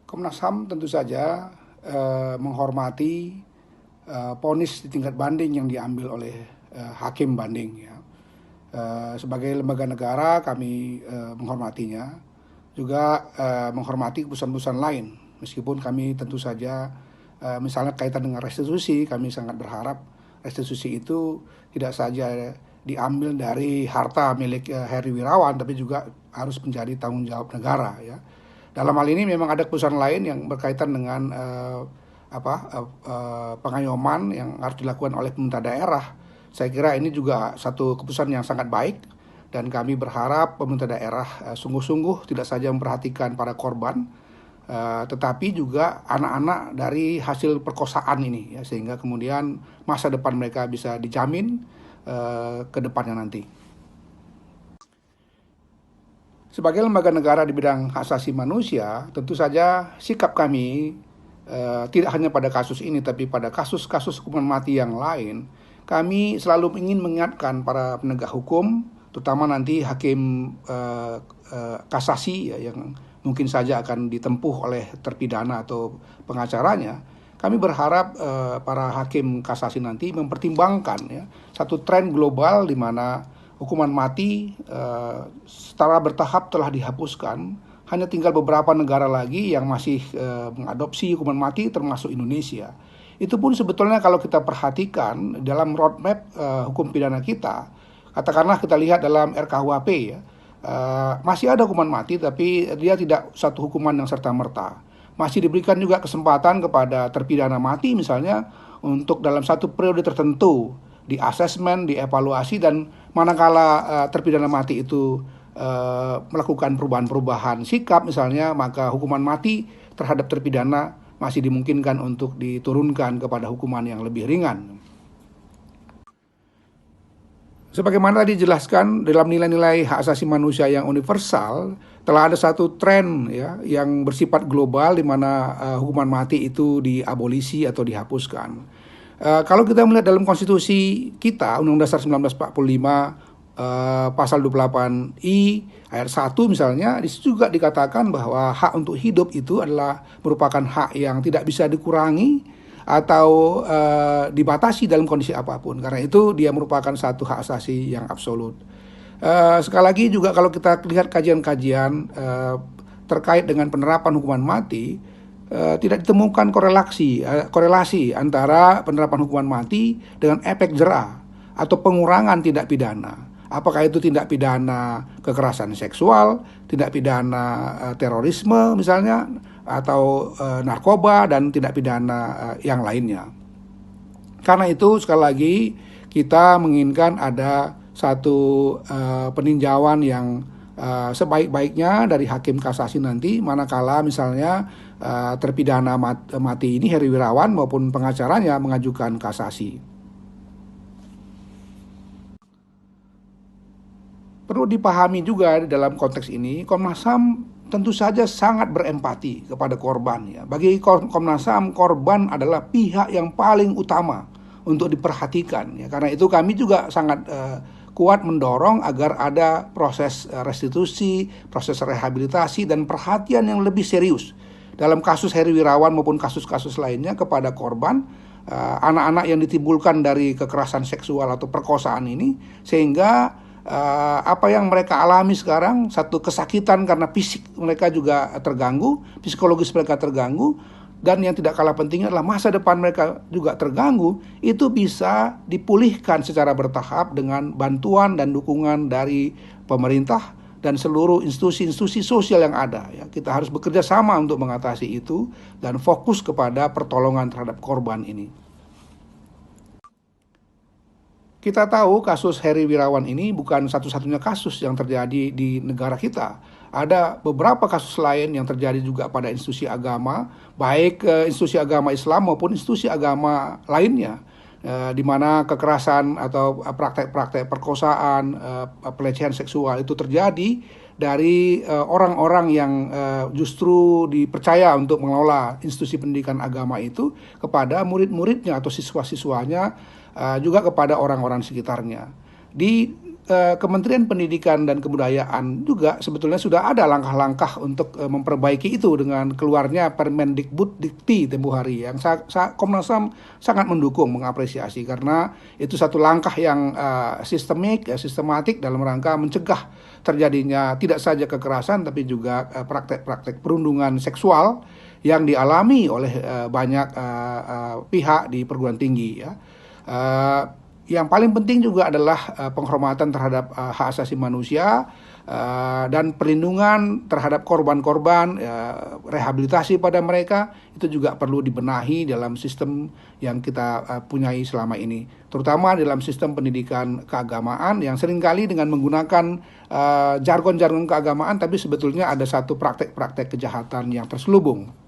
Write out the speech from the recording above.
Komnas HAM tentu saja menghormati vonis di tingkat banding yang diambil oleh hakim banding ya. Sebagai lembaga negara kami menghormatinya, juga menghormati keputusan-keputusan lain. Meskipun kami tentu saja misalnya kaitan dengan restitusi, kami sangat berharap restitusi itu tidak saja diambil dari harta milik Heri Wirawan, tapi juga harus menjadi tanggung jawab negara ya. Dalam hal ini memang ada keputusan lain yang berkaitan dengan pengayoman yang harus dilakukan oleh pemerintah daerah. Saya kira ini juga satu keputusan yang sangat baik, dan kami berharap pemerintah daerah sungguh-sungguh tidak saja memperhatikan para korban, tetapi juga anak-anak dari hasil perkosaan ini ya, sehingga kemudian masa depan mereka bisa dijamin ke depannya nanti. Sebagai lembaga negara di bidang hak asasi manusia, tentu saja sikap kami tidak hanya pada kasus ini, tapi pada kasus-kasus hukuman mati yang lain, kami selalu ingin mengingatkan para penegak hukum, terutama nanti hakim kasasi ya, yang mungkin saja akan ditempuh oleh terpidana atau pengacaranya. Kami berharap para hakim kasasi nanti mempertimbangkan ya, satu tren global di mana hukuman mati secara bertahap telah dihapuskan. Hanya tinggal beberapa negara lagi yang masih mengadopsi hukuman mati, termasuk Indonesia. Itu pun sebetulnya kalau kita perhatikan dalam roadmap hukum pidana kita, katakanlah kita lihat dalam RKUHP ya, masih ada hukuman mati, tapi dia tidak satu hukuman yang serta-merta. Masih diberikan juga kesempatan kepada terpidana mati misalnya untuk dalam satu periode tertentu di asesmen, dievaluasi, dan manakala terpidana mati itu melakukan perubahan-perubahan sikap misalnya, maka hukuman mati terhadap terpidana masih dimungkinkan untuk diturunkan kepada hukuman yang lebih ringan. Sebagaimana tadi dijelaskan dalam nilai-nilai hak asasi manusia yang universal, telah ada satu tren ya yang bersifat global di mana hukuman mati itu diabolisi atau dihapuskan. Kalau kita melihat dalam konstitusi kita, Undang-Undang Dasar 1945 pasal 28I ayat 1 misalnya, di situ juga dikatakan bahwa hak untuk hidup itu adalah merupakan hak yang tidak bisa dikurangi atau dibatasi dalam kondisi apapun. Karena itu dia merupakan satu hak asasi yang absolut. Sekali lagi juga kalau kita lihat kajian-kajian terkait dengan penerapan hukuman mati, tidak ditemukan korelasi antara penerapan hukuman mati dengan efek jera atau pengurangan tindak pidana. Apakah itu tindak pidana kekerasan seksual, tindak pidana terorisme misalnya, atau narkoba, dan tindak pidana yang lainnya. Karena itu sekali lagi kita menginginkan ada satu peninjauan yang sebaik-baiknya dari hakim kasasi nanti, manakala misalnya terpidana mati ini Heri Wirawan maupun pengacaranya mengajukan kasasi. Perlu dipahami juga dalam konteks ini, Komnas HAM tentu saja sangat berempati kepada korban ya. Bagi Komnas HAM, korban adalah pihak yang paling utama untuk diperhatikan ya. Karena itu kami juga sangat kuat mendorong agar ada proses restitusi, proses rehabilitasi, dan perhatian yang lebih serius dalam kasus Heri Wirawan maupun kasus-kasus lainnya kepada korban, anak-anak yang ditimbulkan dari kekerasan seksual atau perkosaan ini, sehingga apa yang mereka alami sekarang, satu kesakitan karena fisik mereka juga terganggu, psikologis mereka terganggu, dan yang tidak kalah pentingnya adalah masa depan mereka juga terganggu, itu bisa dipulihkan secara bertahap dengan bantuan dan dukungan dari pemerintah dan seluruh institusi-institusi sosial yang ada ya. Kita harus bekerja sama untuk mengatasi itu dan fokus kepada pertolongan terhadap korban ini. Kita tahu kasus Heri Wirawan ini bukan satu-satunya kasus yang terjadi di negara kita. Ada beberapa kasus lain yang terjadi juga pada institusi agama, baik institusi agama Islam maupun institusi agama lainnya, di mana kekerasan atau praktek-praktek perkosaan, pelecehan seksual itu terjadi dari orang-orang yang justru dipercaya untuk mengelola institusi pendidikan agama itu kepada murid-muridnya atau siswa-siswanya, juga kepada orang-orang sekitarnya. Di Kementerian Pendidikan dan Kebudayaan juga sebetulnya sudah ada langkah-langkah untuk memperbaiki itu dengan keluarnya Permendikbud Dikti tempo hari yang Komnas HAM sangat mendukung, mengapresiasi karena itu satu langkah yang sistemik, sistematik dalam rangka mencegah terjadinya tidak saja kekerasan tapi juga praktek-praktek perundungan seksual yang dialami oleh banyak pihak di perguruan tinggi ya. Yang paling penting juga adalah penghormatan terhadap hak asasi manusia dan perlindungan terhadap korban-korban, rehabilitasi pada mereka itu juga perlu dibenahi dalam sistem yang kita punyai selama ini, terutama dalam sistem pendidikan keagamaan yang seringkali dengan menggunakan jargon-jargon keagamaan tapi sebetulnya ada satu praktek-praktek kejahatan yang terselubung.